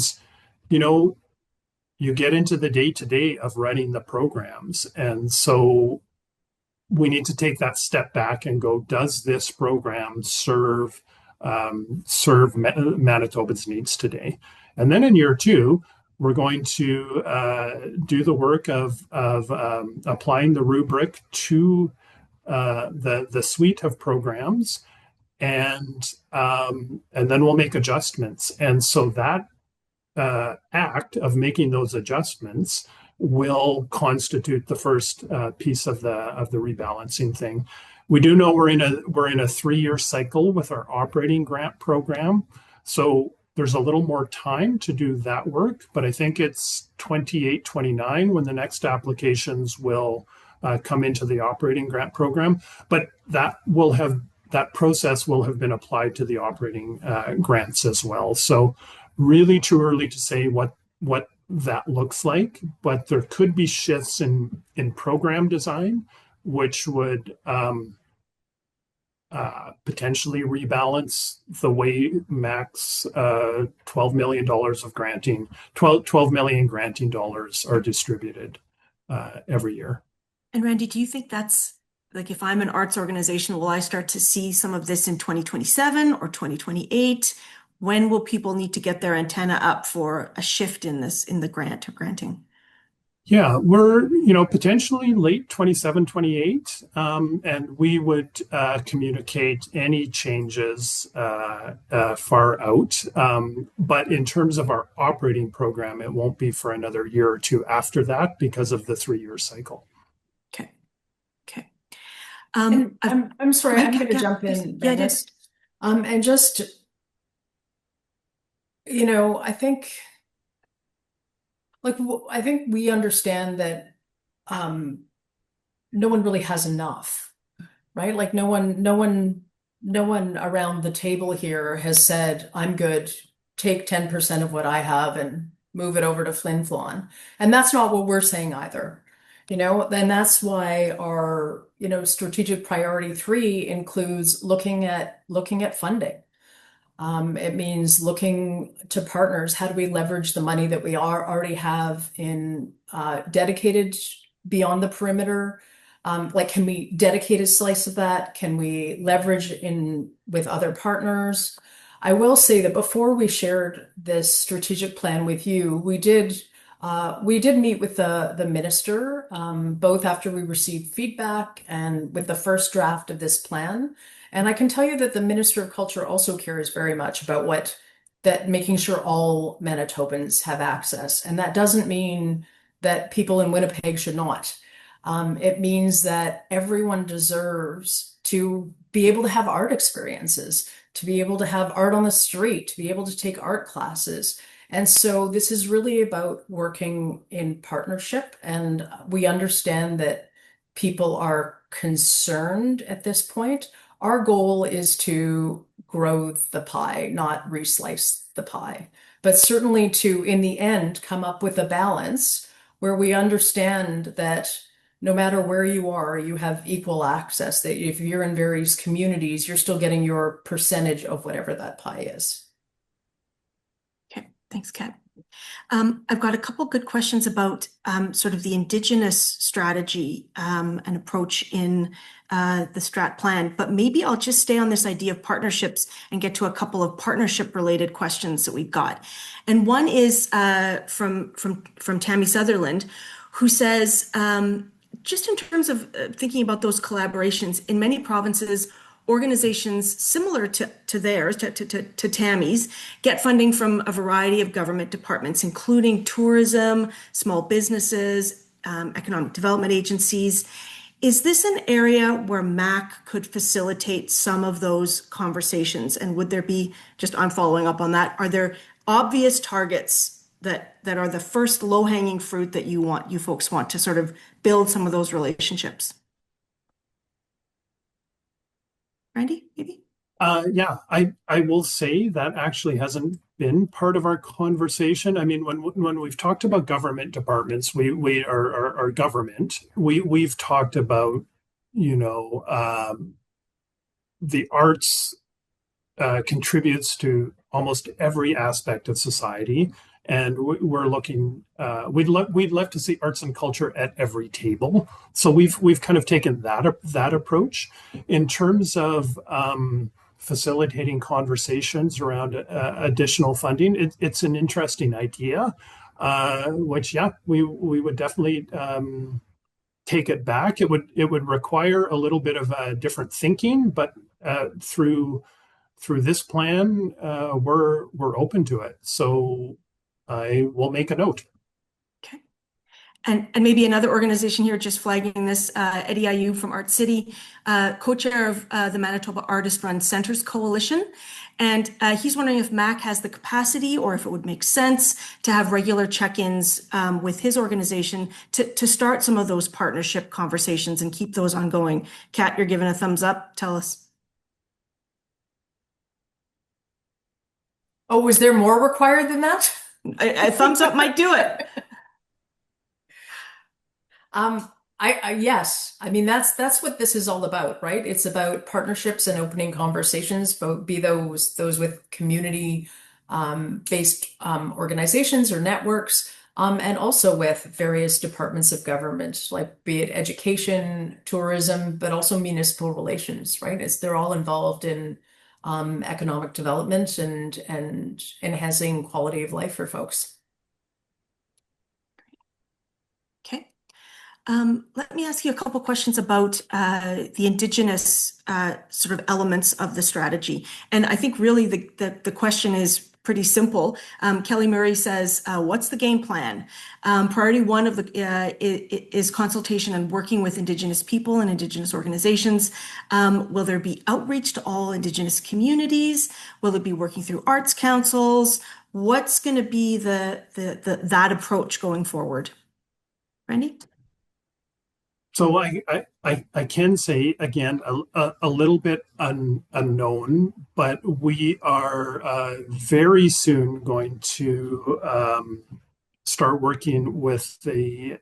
you get into the day-to-day of running the programs. And so we need to take that step back and go, does this program serve Manitoba's needs today? And then in year 2, we're going to do the work of applying the rubric to the suite of programs, and then we'll make adjustments. And so that act of making those adjustments will constitute the first piece of the rebalancing thing. We do know we're in a 3-year cycle with our operating grant program, so there's a little more time to do that work. But I think it's 28, 29 when the next applications will come into the operating grant program. But that process will have been applied to the operating grants as well. So really too early to say what that looks like, but there could be shifts in program design, which would potentially rebalance the way MAC's $12 million of granting, 12 million granting dollars are distributed every year. And Randy, do you think that's like, if I'm an arts organization, will I start to see some of this in 2027 or 2028? When will people need to get their antenna up for a shift in the grant or granting? Yeah, we're, potentially late 27, 28, and we would communicate any changes far out. But in terms of our operating program, it won't be for another year or 2 after that because of the 3-year cycle. Okay. Okay. I'm sorry, I'm going to Yeah, jump in, yeah, Meredith. And just, I think we understand that no one really has enough, right? Like no one around the table here has said, I'm good, take 10% of what I have and move it over to Flin Flon. And that's not what we're saying either. And that's why our, strategic priority 3 includes looking at funding. It means looking to partners. How do we leverage the money that we already have in dedicated beyond the perimeter? Can we dedicate a slice of that? Can we leverage with other partners? I will say that before we shared this strategic plan with you, we did meet with the minister, both after we received feedback and with the first draft of this plan. And I can tell you that the Minister of Culture also cares very much about making sure all Manitobans have access. And that doesn't mean that people in Winnipeg should not. It means that everyone deserves to be able to have art experiences, to be able to have art on the street, to be able to take art classes. And so this is really about working in partnership. And we understand that people are concerned at this point. Our goal is to grow the pie, not reslice the pie, but certainly to, in the end, come up with a balance where we understand that no matter where you are, you have equal access. That if you're in various communities, you're still getting your percentage of whatever that pie is. Okay, thanks, Kat. I've got a couple good questions about sort of the Indigenous strategy and approach in the strat plan, but maybe I'll just stay on this idea of partnerships and get to a couple of partnership related questions that we've got. And one is from Tammy Sutherland, who says, just in terms of thinking about those collaborations, in many provinces, organizations similar to theirs, to Tammy's, get funding from a variety of government departments, including tourism, small businesses, economic development agencies. Is this an area where MAC could facilitate some of those conversations? And would there be, just I'm following up on that, are there obvious targets that are the first low-hanging fruit that you folks want to sort of build some of those relationships? Randy, maybe? Yeah, I will say that actually hasn't been part of our conversation. I mean, when we've talked about government departments, we are government. We've talked about, the arts contributes to almost every aspect of society, and we're looking. We'd love to see arts and culture at every table. So we've kind of taken that approach in terms of facilitating conversations around additional funding. It's an interesting idea, which we would definitely take it back. It would require a little bit of different thinking, but through this plan, we're open to it. So I will make a note. Okay. And maybe another organization here just flagging this, Eddie Ayoub from Art City, co-chair of the Manitoba Artist-Run Centers Coalition. And he's wondering if MAC has the capacity or if it would make sense to have regular check-ins with his organization to start some of those partnership conversations and keep those ongoing. Kat, you're giving a thumbs up. Tell us. Oh, was there more required than that? A thumbs up might do it. Yes. I mean, that's what this is all about, right? It's about partnerships and opening conversations, be those with community based organizations or networks, and also with various departments of government, like be it education, tourism, but also municipal relations, right? They're all involved in economic development and enhancing quality of life for folks. Okay. Let me ask you a couple questions about the Indigenous sort of elements of the strategy. And I think really the question is pretty simple. Kelly Murray says, what's the game plan? Priority one of is consultation and working with Indigenous people and Indigenous organizations. Will there be outreach to all Indigenous communities? Will it be working through arts councils? What's going to be that approach going forward? Randy? So I can say again a little bit unknown, but we are very soon going to start working with a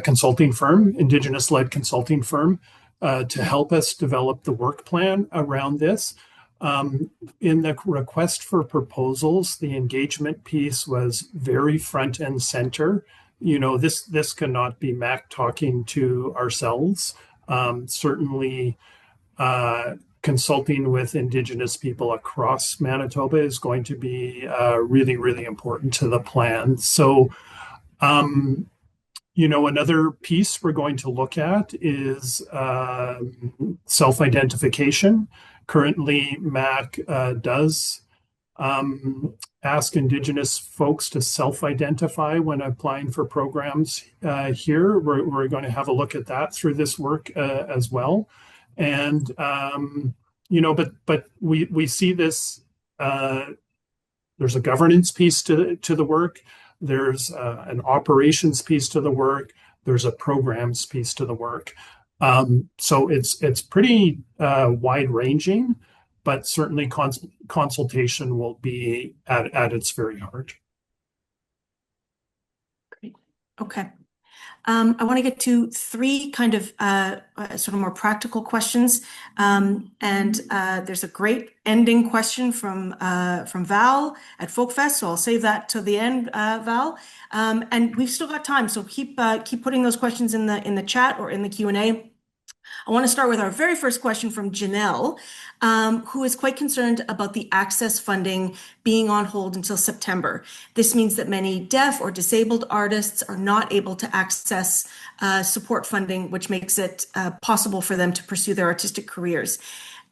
consulting firm, Indigenous-led consulting firm, to help us develop the work plan around this. In the request for proposals, the engagement piece was very front and center. This cannot be MAC talking to ourselves. Certainly, consulting with Indigenous people across Manitoba is going to be really, really important to the plan. So, another piece we're going to look at is self-identification. Currently, MAC does ask Indigenous folks to self-identify when applying for programs here. We're going to have a look at that through this work as well. And, but we see this, there's a governance piece to the work. There's an operations piece to the work. There's a programs piece to the work. So it's pretty wide ranging, but certainly consultation will be at its very heart. Great. Okay. I want to get to three kind of sort of more practical questions. There's a great ending question from Val at Folkfest, so I'll save that till the end, Val. And we've still got time, so keep putting those questions in the chat or in the Q&A. I want to start with our very first question from Janelle, who is quite concerned about the access funding being on hold until September. This means that many deaf or disabled artists are not able to access support funding, which makes it possible for them to pursue their artistic careers.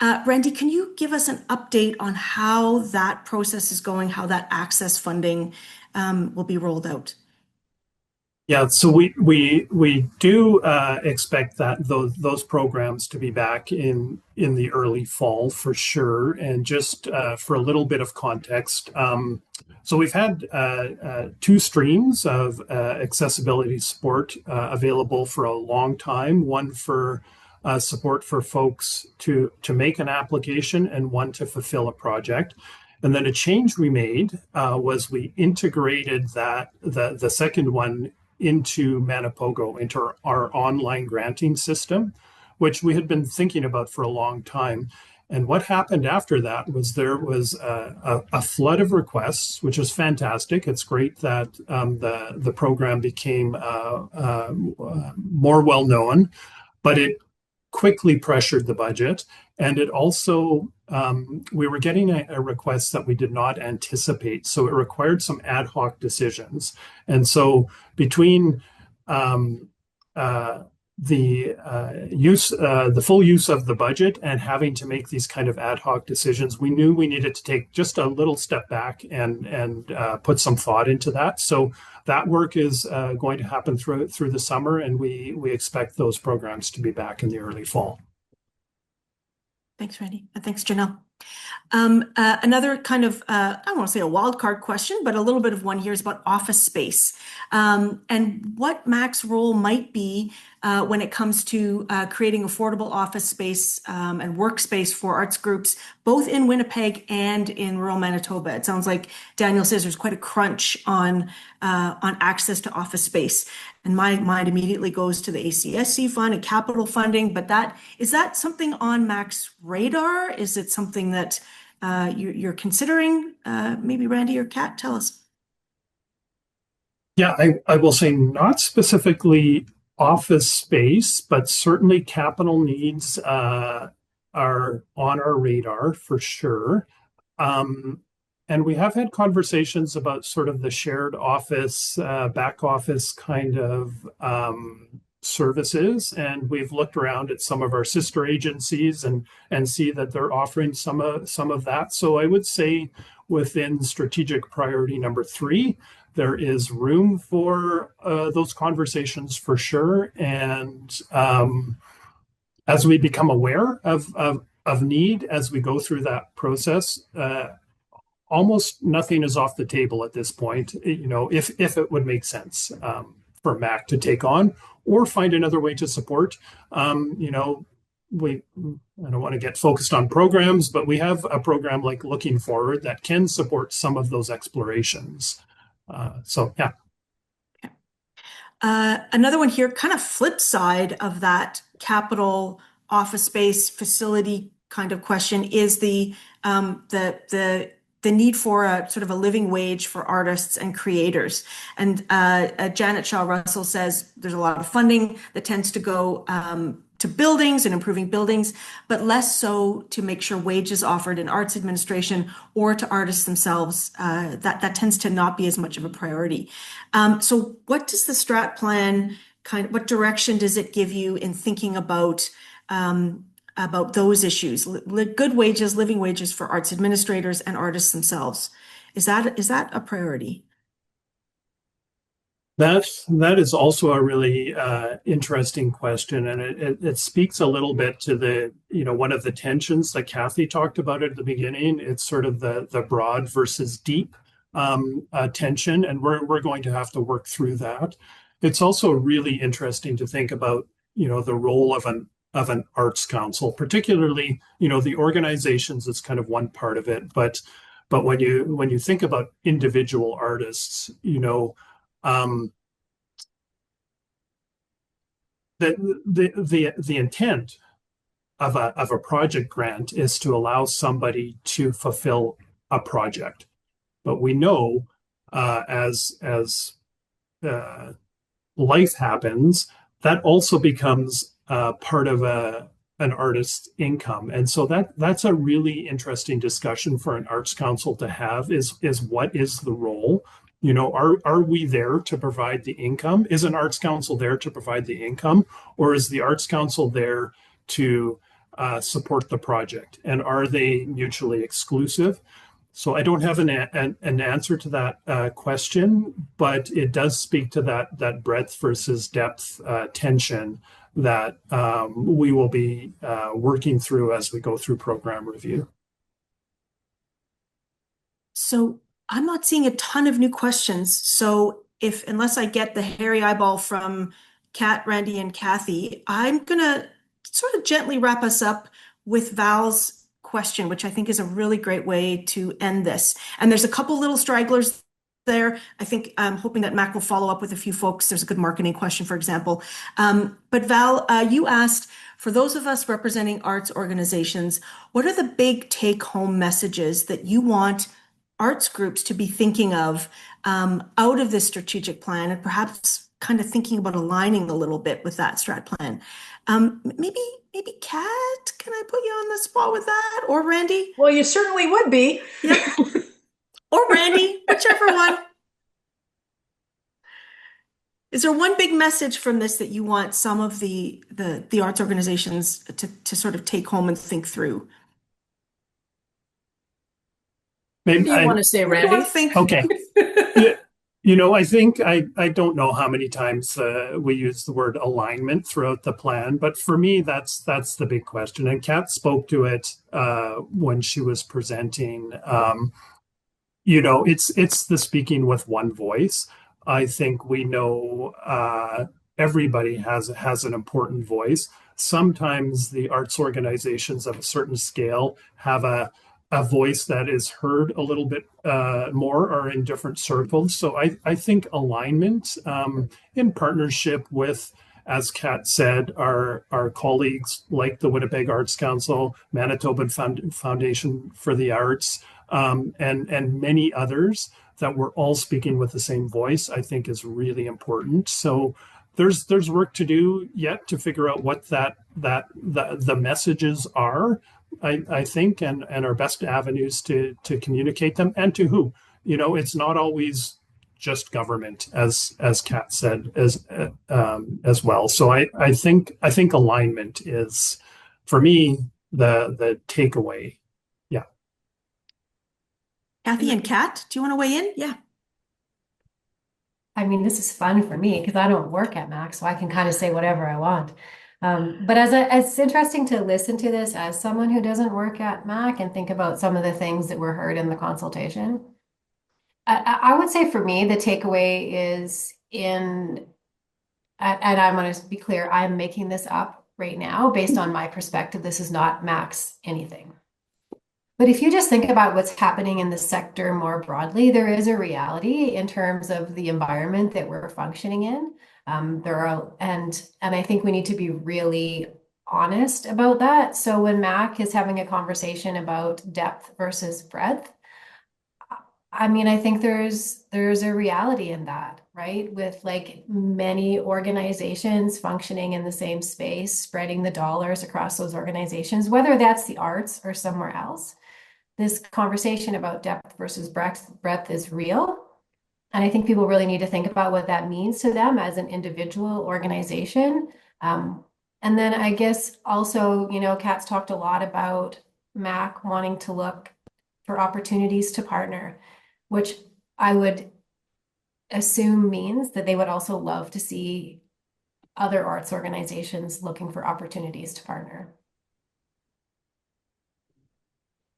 Randy, can you give us an update on how that process is going, how that access funding will be rolled out? Yeah, so we do expect that those programs to be back in the early fall for sure. And just for a little bit of context, so we've had two streams of accessibility support available for a long time. One for support for folks to make an application, and one to fulfill a project. And then a change we made was we integrated the second one into Manipogo, into our online granting system, which we had been thinking about for a long time. And what happened after that was there was a flood of requests, which was fantastic. It's great that the program became more well known, but it quickly pressured the budget. And it also, we were getting a request that we did not anticipate. So it required some ad hoc decisions. And so between the full use of the budget and having to make these kind of ad hoc decisions, we knew we needed to take just a little step back and put some thought into that. So that work is going to happen through the summer, and we expect those programs to be back in the early fall. Thanks, Randy. And thanks, Janelle. Another kind of, I don't want to say a wild card question, but a little bit of one here is about office space and what MAC's role might be when it comes to creating affordable office space and workspace for arts groups, both in Winnipeg and in rural Manitoba. It sounds like Daniel says there's quite a crunch on access to office space. And my mind immediately goes to the ACSC fund and capital funding, but is that something on MAC's radar? Is it something that you're considering? Maybe Randy or Kat, tell us. Yeah, I will say not specifically office space, but certainly capital needs are on our radar for sure. And we have had conversations about sort of the shared office, back office kind of services. And we've looked around at some of our sister agencies and see that they're offering some of that. So I would say within strategic priority number 3, there is room for those conversations for sure. And as we become aware of need as we go through that process, almost nothing is off the table at this point, if it would make sense for MAC to take on or find another way to support. I don't want to get focused on programs, but we have a program like Looking Forward that can support some of those explorations. So, yeah. Another one here, kind of flip side of that capital office space facility kind of question is the need for a sort of a living wage for artists and creators. And Janet Shaw Russell says there's a lot of funding that tends to go to buildings and improving buildings, but less so to make sure wages offered in arts administration or to artists themselves. That tends to not be as much of a priority. So what does the strat plan what direction does it give you in thinking about those issues, good wages, living wages for arts administrators and artists themselves? Is that a priority? That is also a really interesting question, and it speaks a little bit to the one of the tensions that Kathy talked about at the beginning. It's sort of the broad versus deep tension, and we're going to have to work through that. It's also really interesting to think about the role of an arts council, particularly the organizations is kind of one part of it, but when you think about individual artists, the intent of a project grant is to allow somebody to fulfill a project. But we know as life happens, that also becomes part of an artist's income. And so that's a really interesting discussion for an arts council to have is what is the role? You know, are we there to provide the income? Is an arts council there to provide the income, or is the arts council there to support the project? And are they mutually exclusive? So I don't have an answer to that question, but it does speak to that breadth versus depth tension that we will be working through as we go through program review. So I'm not seeing a ton of new questions. So unless I get the hairy eyeball from Kat, Randy, and Kathy, I'm gonna sort of gently wrap us up with Val's question, which I think is a really great way to end this. And there's a couple little stragglers there. I think I'm hoping that Mac will follow up with a few folks. There's a good marketing question, for example. But Val, you asked, for those of us representing arts organizations, what are the big take-home messages that you want arts groups to be thinking of out of this strategic plan, and perhaps kind of thinking about aligning a little bit with that strat plan? Maybe Kat, can I put you on the spot with that? Or Randy? Well, you certainly would be. Yep. Or Randy, whichever one. Is there one big message from this that you want some of the arts organizations to sort of take home and think through? Maybe you want to say, Randy? Okay. Yeah. You know, I think I don't know how many times we use the word alignment throughout the plan, but for me, that's the big question. And Kat spoke to it when she was presenting. You know, it's the speaking with one voice. I think we know everybody has an important voice. Sometimes the arts organizations of a certain scale have a voice that is heard a little bit more or in different circles. So I think alignment in partnership with, as Kat said, our colleagues like the Winnipeg Arts Council, Manitoba Foundation for the Arts, and many others, that we're all speaking with the same voice, I think is really important. So there's work to do yet to figure out what the messages are, I think, and our best avenues to communicate them, and to who. You know, it's not always just government, as Kat said, as well. So I think alignment is, for me, the takeaway. Yeah. Kathy and Kat, do you want to weigh in? Yeah. I mean, this is fun for me because I don't work at Mac, so I can kind of say whatever I want. But as it's interesting to listen to this as someone who doesn't work at Mac and think about some of the things that were heard in the consultation. I would say for me, the takeaway is and I'm going to be clear, I'm making this up right now based on my perspective. This is not Mac's anything. But if you just think about what's happening in the sector more broadly, there is a reality in terms of the environment that we're functioning in. And I think we need to be really honest about that. So when Mac is having a conversation about depth versus breadth, I mean, I think there's a reality in that, right? With like many organizations functioning in the same space, spreading the dollars across those organizations, whether that's the arts or somewhere else. This conversation about depth versus breadth is real. And I think people really need to think about what that means to them as an individual organization. And then I guess also, you know, Kat's talked a lot about Mac wanting to look for opportunities to partner, which I would assume means that they would also love to see other arts organizations looking for opportunities to partner.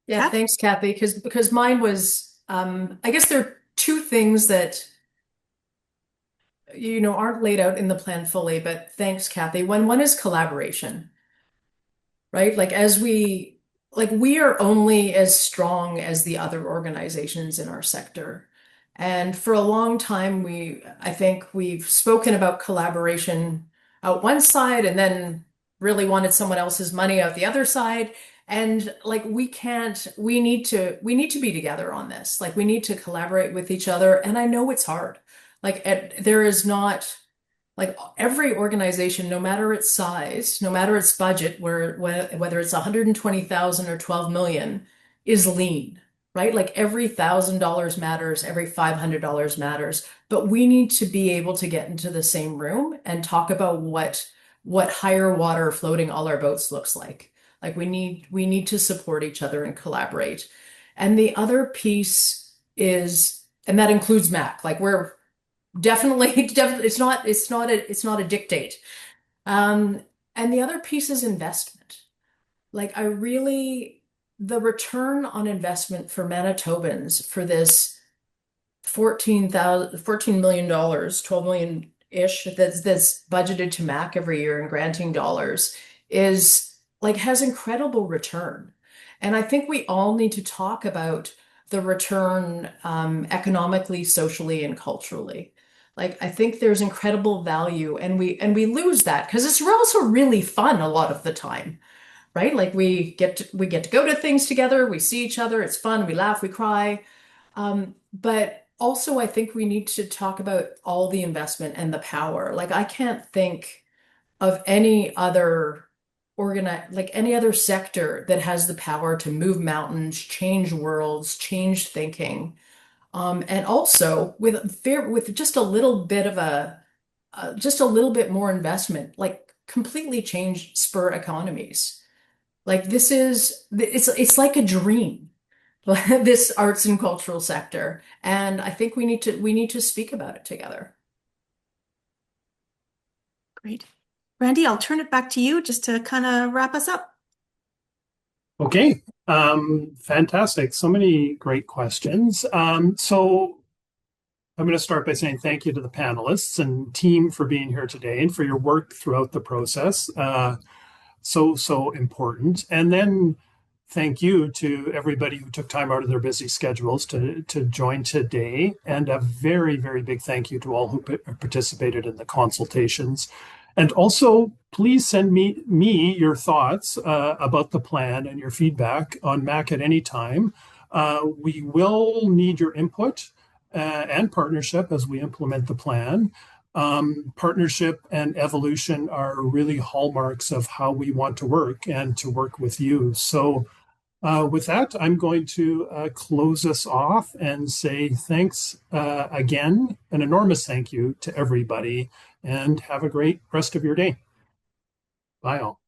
Yeah, thanks, Kathy. Because mine was, I guess there are two things that, you know, aren't laid out in the plan fully, but thanks, Kathy. One is collaboration, right? Like we are only as strong as the other organizations in our sector. And for a long time, I think we've spoken about collaboration out one side and then really wanted someone else's money out the other side. And like we need to be together on this. Like we need to collaborate with each other. And I know it's hard. There is not like every organization, no matter its size, no matter its budget, whether it's 120,000 or 12 million, is lean, right? Like every $1,000 matters, every $500 matters, but we need to be able to get into the same room and talk about what higher water floating all our boats looks like. Like we need to support each other and collaborate. And the other piece is, and that includes Mac, like we're definitely, it's not a dictate. And the other piece is investment. Like the return on investment for Manitobans for this 14 million dollars, 12 million-ish that's budgeted to MAC every year in granting dollars is like has incredible return. And I think we all need to talk about the return economically, socially, and culturally. Like I think there's incredible value, and we lose that because it's also really fun a lot of the time, right? Like we get to go to things together, we see each other, it's fun, we laugh, we cry. But also I think we need to talk about all the investment and the power. Like I can't think of any other any other sector that has the power to move mountains, change worlds, change thinking. And also with just a little bit of just a little bit more investment, like completely change spur economies. Like it's like a dream, this arts and cultural sector. And I think we need to speak about it together. Great. Randy, I'll turn it back to you just to kind of wrap us up. Okay, fantastic. So many great questions. So I'm going to start by saying thank you to the panelists and team for being here today and for your work throughout the process. So important. And then thank you to everybody who took time out of their busy schedules to join today. And a very, very big thank you to all who participated in the consultations. And also, please send me your thoughts about the plan and your feedback on MAC at any time. We will need your input and partnership as we implement the plan. Partnership and evolution are really hallmarks of how we want to work and to work with you. So with that, I'm going to close us off and say thanks again, an enormous thank you to everybody, and have a great rest of your day. Bye all.